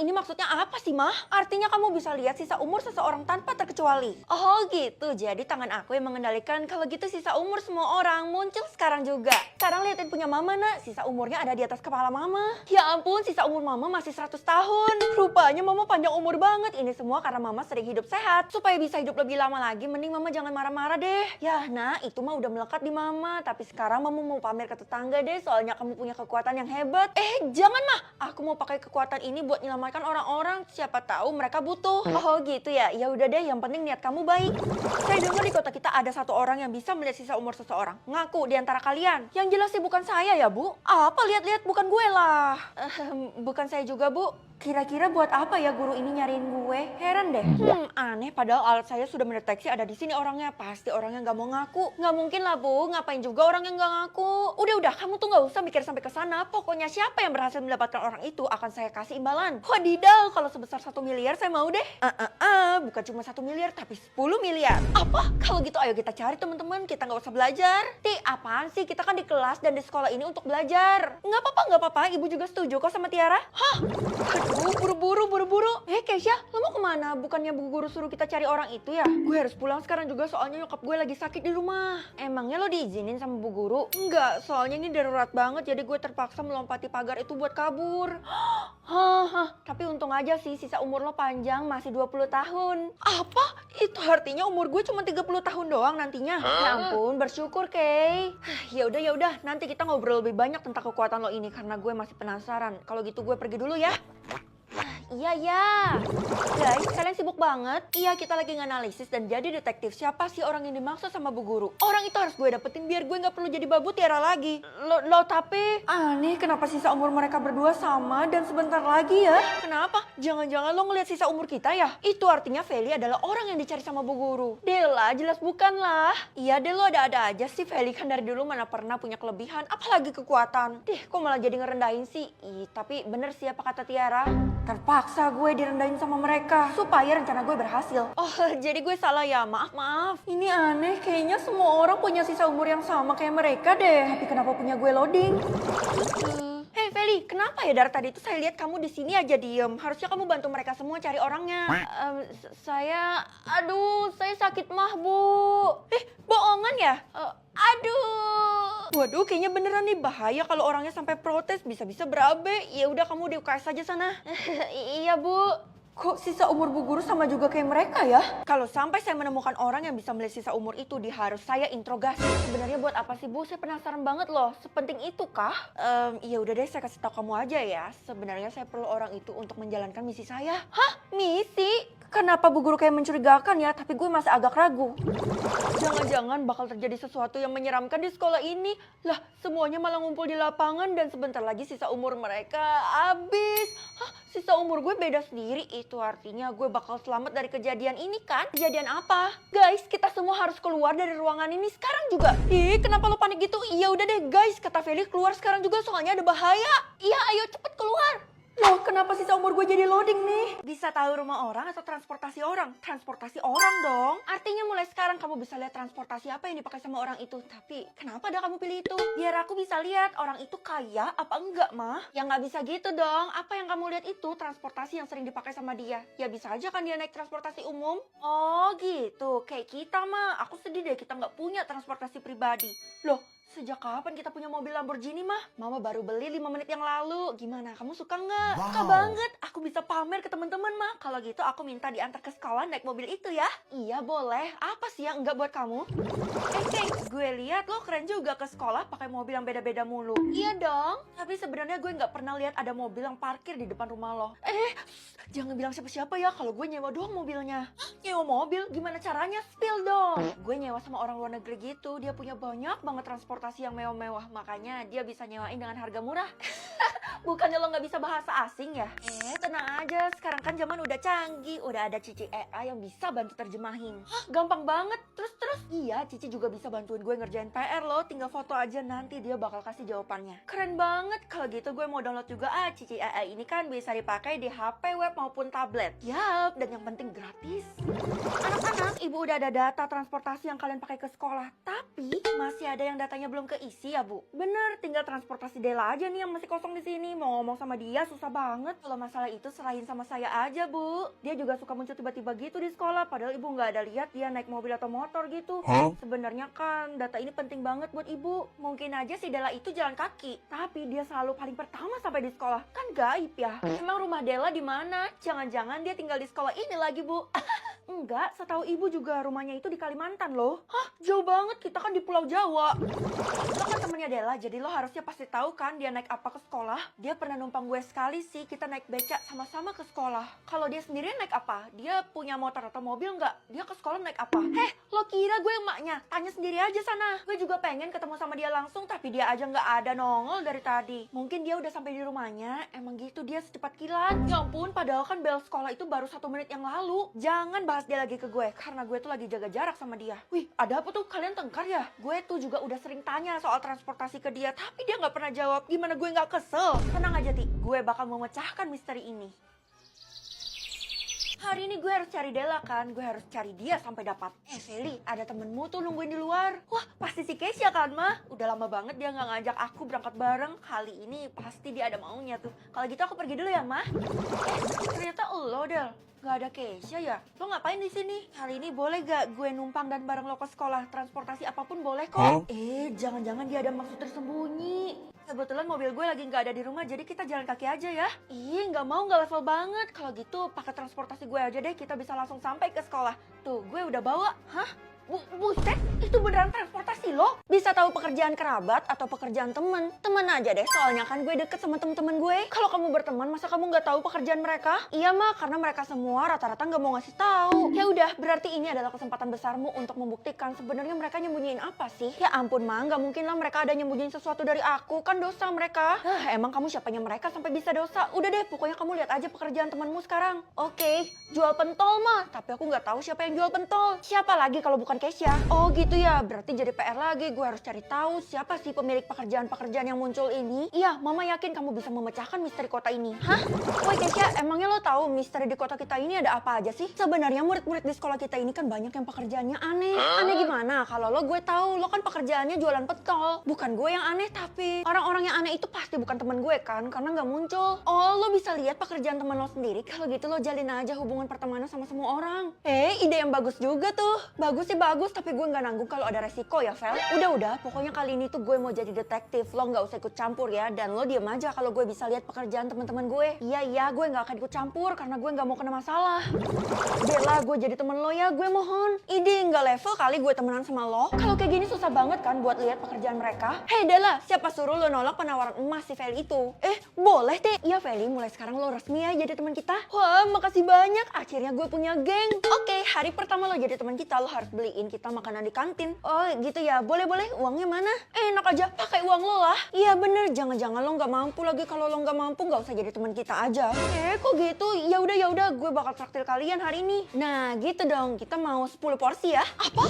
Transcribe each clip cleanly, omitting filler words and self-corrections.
ini maksudnya apa sih, Mah? Artinya kamu bisa lihat sisa umur seseorang tanpa terkecuali. Oh gitu, jadi tangan aku yang mengendalikan. Kalau gitu sisa umur semua orang muncul sekarang juga. Sekarang liatin punya Mama, Nak. Sisa umurnya ada di atas kepala Mama. Ya ampun, sisa umur Mama masih 100 tahun. Rupanya Mama panjang umur banget. Ini semua karena Mama sering hidup sehat. Supaya bisa hidup lebih lama lagi, mending Mama jangan marah-marah deh. Ya, Nak, itu mah udah melekat di Mama. Tapi sekarang Mama mau pamer ke tetangga deh, soalnya kamu punya kekuatan yang hebat. Jangan, Mah. Aku mau pakai kekuatan ini buat menyelamatkan orang-orang. Siapa tahu mereka butuh. Oh gitu ya. Ya udah deh, yang penting niat kamu baik. Saya dengar di kota kita ada satu orang yang bisa melihat sisa umur seseorang. Ngaku di antara kalian. Yang jelas sih bukan saya ya, Bu. Apa lihat-lihat, bukan gue lah. Bukan saya juga, Bu. Kira-kira buat apa ya guru ini nyariin gue? Heran deh. Aneh, padahal alat saya sudah mendeteksi ada di sini orangnya. Pasti orangnya nggak mau ngaku. Nggak mungkin lah, Bu. Ngapain juga orang yang nggak ngaku? Udah, kamu tuh nggak usah mikir sampai ke sana. Pokoknya siapa yang berhasil mendapatkan orang itu akan saya kasih imbalan. Wadidaw, kalau sebesar 1 miliar saya mau deh. Bukan cuma 1 miliar, tapi 10 miliar. Apa? Kalau gitu ayo kita cari teman-teman. Kita nggak usah belajar. Apaan sih? Kita kan di kelas dan di sekolah ini untuk belajar. Nggak apa-apa. Ibu juga setuju kok sama Tiara. Hah? Buru-buru. Keisha, lo mau kemana? Bukannya bu guru suruh kita cari orang itu ya? Gue harus pulang sekarang juga soalnya nyokap gue lagi sakit di rumah. Emangnya lo diizinin sama bu guru? Enggak, soalnya ini darurat banget jadi gue terpaksa melompati pagar itu buat kabur. Tapi untung aja sih sisa umur lo panjang, masih 20 tahun. Apa? Itu artinya umur gue cuma 30 tahun doang nantinya. Ya ampun, bersyukur, Kay. Ya udah, nanti kita ngobrol lebih banyak tentang kekuatan lo ini karena gue masih penasaran. Kalau gitu gue pergi dulu ya. Iya. Guys, kalian sibuk banget? Iya, kita lagi nganalisis dan jadi detektif. Siapa sih orang yang dimaksud sama bu guru? Orang itu harus gue dapetin biar gue gak perlu jadi babu Tiara lagi. Tapi aneh, kenapa sisa umur mereka berdua sama dan sebentar lagi ya? Kenapa? Jangan-jangan lo ngeliat sisa umur kita ya? Itu artinya Feli adalah orang yang dicari sama bu guru. Dela, jelas bukan lah. Iya deh, lo ada-ada aja sih. Feli kan dari dulu mana pernah punya kelebihan, apalagi kekuatan. Kok malah jadi ngerendahin sih? Tapi bener sih apa kata Tiara. Terpaksa gue direndahin sama mereka supaya rencana gue berhasil. Jadi gue salah ya? Maaf. Ini aneh, kayaknya semua orang punya sisa umur yang sama kayak mereka deh. Tapi kenapa punya gue loading? Hei Feli, kenapa ya dari tadi tuh saya lihat kamu di sini aja diem. Harusnya kamu bantu mereka semua cari orangnya. Saya sakit mah, Bu. Bohongan ya? Waduh, kayaknya beneran nih, bahaya kalau orangnya sampai protes, bisa-bisa berabe. Ya udah kamu di UKS aja sana. Iya, Bu. Kok sisa umur bu guru sama juga kayak mereka ya? Kalau sampai saya menemukan orang yang bisa melihat sisa umur itu, dia harus saya interogasi. Sebenarnya buat apa sih, Bu? Saya penasaran banget loh. Sepenting itu kah? Ya udah deh, saya kasih tahu kamu aja ya. Sebenarnya saya perlu orang itu untuk menjalankan misi saya. Hah? Misi? Kenapa bu guru kayak mencurigakan ya? Tapi gue masih agak ragu. Jangan-jangan bakal terjadi sesuatu yang menyeramkan di sekolah ini. Lah, semuanya malah ngumpul di lapangan dan sebentar lagi sisa umur mereka habis. Sisa umur gue beda sendiri. Itu artinya gue bakal selamat dari kejadian ini kan? Kejadian apa? Guys, kita semua harus keluar dari ruangan ini sekarang juga. Kenapa lo panik gitu? Iya udah deh guys, kata Feli keluar sekarang juga soalnya ada bahaya. Iya, ayo cepet keluar. Loh, kenapa sisa umur gue jadi loading nih? Bisa tahu rumah orang atau transportasi orang? Transportasi orang dong. Artinya mulai sekarang kamu bisa lihat transportasi apa yang dipakai sama orang itu. Tapi kenapa dah kamu pilih itu? Biar aku bisa lihat orang itu kaya apa enggak, Mah? Ya nggak bisa gitu dong. Apa yang kamu lihat itu transportasi yang sering dipakai sama dia. Ya bisa aja kan dia naik transportasi umum. Oh gitu, kayak kita mah. Aku sedih deh kita nggak punya transportasi pribadi. Loh, sejak kapan kita punya mobil Lamborghini, Mah? Mama baru beli 5 menit yang lalu. Gimana, kamu suka nggak? Wow. Suka banget. Aku bisa pamer ke teman-teman, Mah. Kalau gitu aku minta diantar ke sekolah naik mobil itu ya. Iya, boleh. Apa sih yang enggak buat kamu? Gue lihat lo keren juga ke sekolah pakai mobil yang beda-beda mulu. Iya dong. Tapi sebenarnya gue nggak pernah lihat ada mobil yang parkir di depan rumah lo. Jangan bilang siapa-siapa ya kalau gue nyewa doang mobilnya. Nyewa mobil? Gimana caranya? Spill dong. Gue nyewa sama orang luar negeri gitu. Dia punya banyak banget transportasi yang mewah-mewah. Makanya dia bisa nyewain dengan harga murah. Bukannya lo nggak bisa bahasa asing ya? Tenang aja. Sekarang kan zaman udah canggih. Udah ada Cici AI yang bisa bantu terjemahin. Gampang banget. Terus? Iya, Cici juga bisa bantuin gue ngerjain PR lo. Tinggal foto aja, nanti dia bakal kasih jawabannya. Keren banget. Kalau gitu gue mau download juga Cici AI ini kan bisa dipakai di HP, web maupun tablet. Yap, dan yang penting gratis. Anak-anak, ibu udah ada data transportasi yang kalian pakai ke sekolah. Tapi masih ada yang datanya belum keisi ya, Bu? Bener, tinggal transportasi Dela aja nih yang masih kosong di sini. nih, mau ngomong sama dia susah banget. Kalau masalah itu serahin sama saya aja, Bu. Dia juga suka muncul tiba-tiba gitu di sekolah, padahal ibu nggak ada lihat dia naik mobil atau motor gitu. Sebenarnya kan data ini penting banget buat ibu. Mungkin aja si Della itu jalan kaki, tapi dia selalu paling pertama sampai di sekolah. Kan gaib ya. Emang rumah Della di mana? Jangan-jangan dia tinggal di sekolah ini lagi, Bu. Enggak, setahu ibu juga rumahnya itu di Kalimantan loh. Hah? Jauh banget, kita kan di Pulau Jawa. Lo kan temennya Della, jadi lo harusnya pasti tahu kan dia naik apa ke sekolah. Dia pernah numpang gue sekali sih, kita naik beca sama-sama ke sekolah. Kalau dia sendiri naik apa? Dia punya motor atau mobil nggak? Dia ke sekolah naik apa? Lo kira gue emaknya? Tanya sendiri aja sana. Gue juga pengen ketemu sama dia langsung, tapi dia aja nggak ada nongol dari tadi. Mungkin dia udah sampai di rumahnya, emang gitu dia secepat kilat. Ya ampun, padahal kan bel sekolah itu baru 1 menit yang lalu. Jangan bahas dia lagi ke gue, karena gue tuh lagi jaga jarak sama dia. Wih, ada apa tuh? Kalian tengkar ya? Gue tuh juga udah sering tanya soal transportasi ke dia, tapi dia nggak pernah jawab. Gimana gue nggak kesel? Tenang aja, Ti. Gue bakal memecahkan misteri ini. Hari ini gue harus cari Della kan, gue harus cari dia sampai dapat. Feli, ada temenmu tuh nungguin di luar. Wah, pasti si Keisha kan, Mah? Udah lama banget dia nggak ngajak aku berangkat bareng. Kali ini pasti dia ada maunya tuh. Kalau gitu aku pergi dulu ya, Mah. Ternyata lo, Del. Gak ada Keisha ya? Lo ngapain di sini? Hari ini boleh gak gue numpang dan bareng lo ke sekolah? Transportasi apapun boleh kok. Jangan-jangan dia ada maksud tersembunyi. Kebetulan mobil gue lagi nggak ada di rumah, jadi kita jalan kaki aja ya. Nggak mau, nggak level banget. Kalau gitu pakai transportasi gue aja deh, kita bisa langsung sampai ke sekolah. Tuh, gue udah bawa. Hah? Buset, itu beneran transportasi lo? Bisa tahu pekerjaan kerabat atau pekerjaan temen? Temen aja deh, soalnya kan gue deket sama temen-temen gue. Kalau kamu berteman, masa kamu nggak tahu pekerjaan mereka? Iya mah, karena mereka semua rata-rata nggak mau ngasih tahu. Ya udah, berarti ini adalah kesempatan besarmu untuk membuktikan sebenarnya mereka nyembunyiin apa sih? Ya ampun mah, nggak mungkin lah mereka ada nyembunyiin sesuatu dari aku, kan dosa mereka. Emang kamu siapanya mereka sampai bisa dosa? Udah deh, pokoknya kamu lihat aja pekerjaan temanmu sekarang. Oke, jual pentol mah, tapi aku nggak tahu siapa yang jual pentol. Siapa lagi kalau bukan Keisha? Oh gitu ya, berarti jadi PR lagi. Gue harus cari tahu siapa sih pemilik pekerjaan-pekerjaan yang muncul ini. Iya, Mama yakin kamu bisa memecahkan misteri kota ini. Hah? Woi Keisha, emangnya lo tahu misteri di kota kita ini ada apa aja sih? Sebenarnya murid-murid di sekolah kita ini kan banyak yang pekerjaannya aneh. Aneh gimana? Kalau lo gue tahu, lo kan pekerjaannya jualan pentol. Bukan gue yang aneh, tapi orang-orang yang aneh itu pasti bukan teman gue kan, karena nggak muncul. Oh, lo bisa lihat pekerjaan teman lo sendiri. Kalau gitu lo jalin aja hubungan pertemanan sama semua orang. Ide yang bagus juga tuh. Bagus sih bagus, tapi gue nggak nanggung kalau ada resiko ya, Vel. Udah, pokoknya kali ini tuh gue mau jadi detektif. Lo nggak usah ikut campur ya, dan lo diem aja kalau gue bisa lihat pekerjaan teman-teman gue. Iya, gue nggak akan ikut campur karena gue nggak mau kena masalah. Dela, gue jadi temen lo ya, gue mohon. Nggak level kali gue temenan sama lo. Kalau kayak gini susah banget kan buat lihat pekerjaan mereka. Hei Dela, siapa suruh lo nolak penawaran emas si Feli itu? Boleh deh. Iya Feli, mulai sekarang lo resmi ya jadi teman kita. Wah, makasih banyak. Akhirnya gue punya geng. Oke, hari pertama lo jadi teman kita, lo harus beliin kita makanan di kantin. Oh gitu ya, boleh. Uangnya mana? Enak aja, pakai uang lo lah. Iya bener, jangan-jangan lo nggak mampu lagi. Kalau lo nggak mampu, nggak usah jadi teman kita aja. Kok gitu? Ya udah, gue bakal traktir kalian hari ini. Nah gitu dong, kita mau 10 porsi ya. Apa?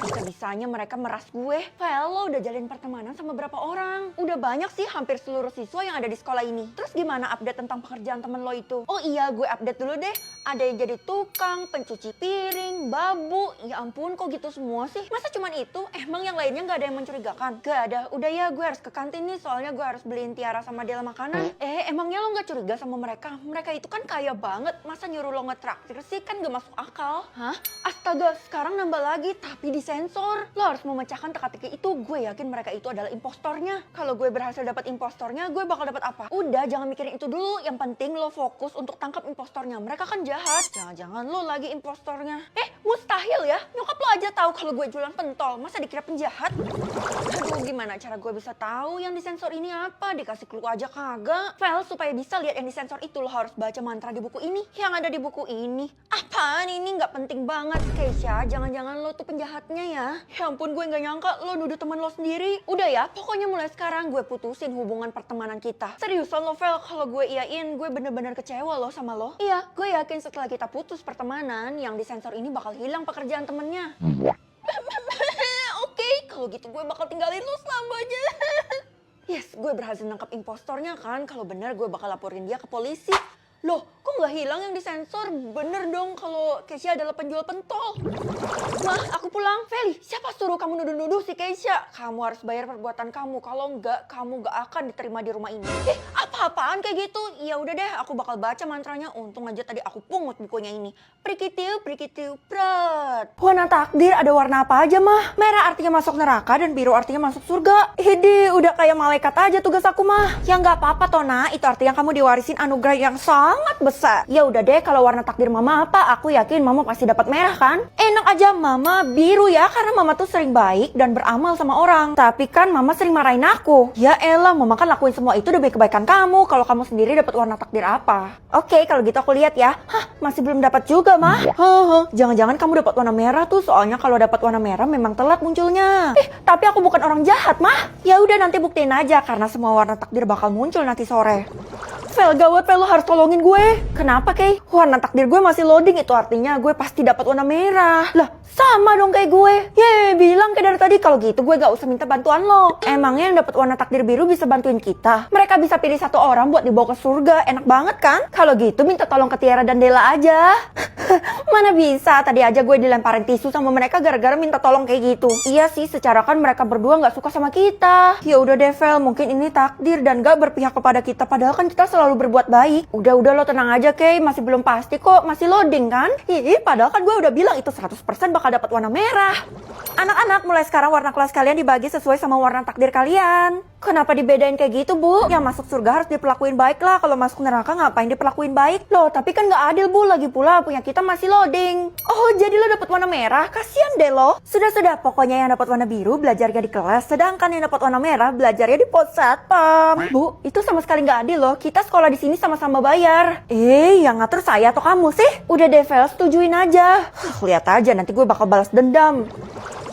Bisa-bisanya mereka meras gue. Vel, lo udah jalin pertemanan sama berapa orang? Udah banyak sih, hampir seluruh siswa yang ada di sekolah ini. Terus gimana update tentang pekerjaan temen lo itu? Oh iya, gue update dulu deh. Ada yang jadi tukang, pencuci piring, babu. Ya ampun, kok gitu semua sih? Masa cuman itu? Emang yang lainnya nggak ada yang mencurigakan? Gak ada. Udah ya, gue harus ke kantin nih, soalnya gue harus beliin Tiara sama Dela makanan. Emangnya lo nggak curiga sama mereka? Mereka itu kan kaya banget. Masa nyuruh lo ngetraktir sih? Kan gak masuk akal. Hah? Astaga, sekarang nambah lagi, tapi disensor. Lo harus memecahkan teka-teki itu. Gue yakin mereka itu adalah impostornya. Kalau gue berhasil dapat impostornya, gue bakal dapat apa? Udah, jangan mikirin itu dulu. Yang penting lo fokus untuk tangkap impostornya. Mereka kan jahat. Jangan-jangan lo lagi impostornya. Mustahil ya. Nyokap lo aja tahu kalau gue jualan pentol. Masa dikira penjahat? Aduh, gimana cara gue bisa tahu yang disensor ini apa? Dikasih clue aja kagak. Vel, supaya bisa lihat yang disensor itu lo harus baca mantra di buku ini. Yang ada di buku ini. Apaan ini? Nggak penting banget. Keisha, jangan-jangan lo tuh penjahatnya ya. Ya ampun, gue nggak nyangka lo nuduh teman lo sendiri. Udah ya, pokoknya mulai sekarang gue putusin hubungan pertemanan kita. Seriusan lo, Vel, kalau gue iyain, gue bener-bener kecewa lo sama lo. Iya, gue yakin setelah kita putus pertemanan, yang disensor ini bakal hilang pekerjaan temennya. Oke, kalau gitu gue bakal tinggalin lo selamanya. Yes, gue berhasil nangkap impostornya kan. Kalau bener gue bakal laporin dia ke polisi. Loh, Kok nggak hilang yang disensor? Bener dong kalau Keisha adalah penjual pentol. Mah, aku pulang. Feli, siapa suruh kamu nuduh-nuduh si Keisha? Kamu harus bayar perbuatan kamu. Kalau enggak, kamu nggak akan diterima di rumah ini. Apa-apaan kayak gitu? Ya udah deh, aku bakal baca mantranya. Untung aja tadi aku pungut bukunya ini. Prikitiu, pret. Warna takdir ada warna apa aja, Mah? Merah artinya masuk neraka dan biru artinya masuk surga. Hidi, udah kayak malaikat aja tugas aku, Mah. Ya nggak apa-apa, Tona. Itu artinya kamu diwarisin anugerah yang sangat besar. Ya udah deh, kalau warna takdir Mama apa, aku yakin Mama pasti dapat merah kan? Enak aja Mama biru ya, karena Mama tuh sering baik dan beramal sama orang. Tapi kan Mama sering marahin aku. Ya elah, Mama kan lakuin semua itu demi kebaikan kamu. Kalau kamu sendiri dapat warna takdir apa? Oke, kalau gitu aku lihat ya. Hah, masih belum dapat juga, Mah. Jangan-jangan kamu dapat warna merah tuh, soalnya kalau dapat warna merah memang telat munculnya. Tapi aku bukan orang jahat, Mah. Ya udah nanti buktiin aja, karena semua warna takdir bakal muncul nanti sore. Fel, gawat Fel, lo harus tolongin gue. Kenapa, Kay? Warna takdir gue masih loading, itu artinya gue pasti dapat warna merah. Lah, sama dong kayak gue. Bilang kayak dari tadi, kalau gitu gue gak usah minta bantuan lo. Emangnya yang dapat warna takdir biru bisa bantuin kita? Mereka bisa pilih satu orang buat dibawa ke surga, enak banget kan? Kalau gitu minta tolong ke Tiara dan Della aja. Mana bisa, tadi aja gue dilemparin tisu sama mereka gara-gara minta tolong kayak gitu. Iya sih, secara kan mereka berdua gak suka sama kita. Ya udah deh Fel, mungkin ini takdir dan gak berpihak kepada kita, padahal kan kita selalu berbuat baik. Udah lo tenang aja Kay, masih belum pasti kok, masih loading kan? Padahal kan gue udah bilang itu 100% bakal dapat warna merah. Anak-anak, mulai sekarang warna kelas kalian dibagi sesuai sama warna takdir kalian. Kenapa dibedain kayak gitu, Bu? Yang masuk surga harus diperlakuin baik lah. Kalau masuk neraka ngapain diperlakuin baik? Loh, tapi kan nggak adil, Bu. Lagi pula punya kita masih loading. Oh, jadi lo dapat warna merah? Kasian deh lo. Sudah, pokoknya yang dapat warna biru belajarnya di kelas. Sedangkan yang dapat warna merah belajarnya di pos satpam. Bu, itu sama sekali nggak adil loh. Kita sekolah di sini sama-sama bayar. Yang ngatur saya atau kamu sih? Udah deh, Vel, setujuin aja. Lihat aja, nanti gue bakal balas dendam.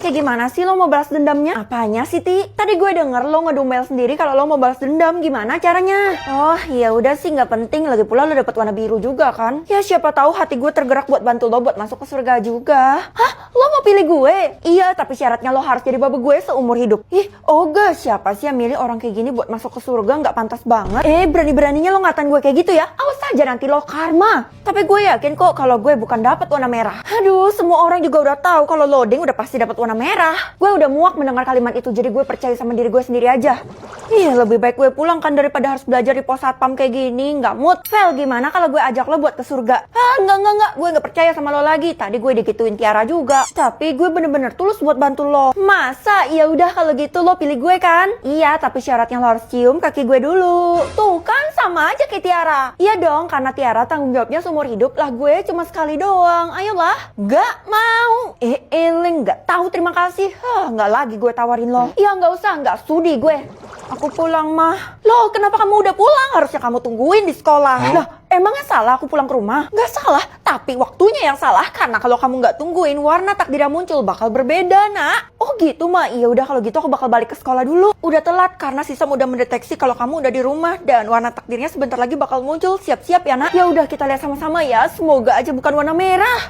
Kayak gimana sih lo mau balas dendamnya? Apanya sih, Ti? Tadi gue denger lo ngedumel sendiri kalau lo mau balas dendam. Gimana caranya? Oh, ya udah sih, nggak penting. Lagi pula lo dapet warna biru juga kan? Ya siapa tahu hati gue tergerak buat bantu lo buat masuk ke surga juga. Hah? Lo mau pilih gue? Iya, tapi syaratnya lo harus jadi babe gue seumur hidup. Oga, siapa sih yang milih orang kayak gini buat masuk ke surga? Nggak pantas banget. Berani-beraninya lo ngatain gue kayak gitu ya? Awas aja nanti lo karma. Tapi gue yakin kok kalau gue bukan dapet warna merah. Aduh, semua orang juga udah tahu kalau loading udah pasti dapet warna merah. Gue udah muak mendengar kalimat itu, jadi gue percaya sama diri gue sendiri aja. Lebih baik gue pulang kan daripada harus belajar di pos satpam kayak gini. Nggak mood. Fel, gimana kalau gue ajak lo buat ke surga? Enggak. Gue nggak percaya sama lo lagi. Tadi gue digituin Tiara juga. Tapi gue bener-bener tulus buat bantu lo. Masa? Ya udah kalau gitu lo pilih gue kan? Iya, tapi syaratnya lo harus cium kaki gue dulu. Tuh kan sama aja kayak Tiara. Iya dong, karena Tiara tanggung jawabnya seumur hidup lah, gue cuma sekali doang. Ayolah. Nggak mau. Nggak tahu terima kasih. Nggak lagi gue tawarin lo. Ya nggak usah, nggak sudi gue. Aku pulang mah. Loh, kenapa kamu udah pulang? Harusnya kamu tungguin di sekolah. Lah, emangnya salah aku pulang ke rumah? Nggak salah, tapi waktunya yang salah. Karena kalau kamu nggak tungguin, warna takdirnya muncul bakal berbeda, Nak. Oh gitu, Ma. Iya udah kalau gitu aku bakal balik ke sekolah dulu. Udah telat karena sistem udah mendeteksi kalau kamu udah di rumah dan warna takdirnya sebentar lagi bakal muncul. Siap-siap ya, Nak. Ya udah kita lihat sama-sama ya. Semoga aja bukan warna merah.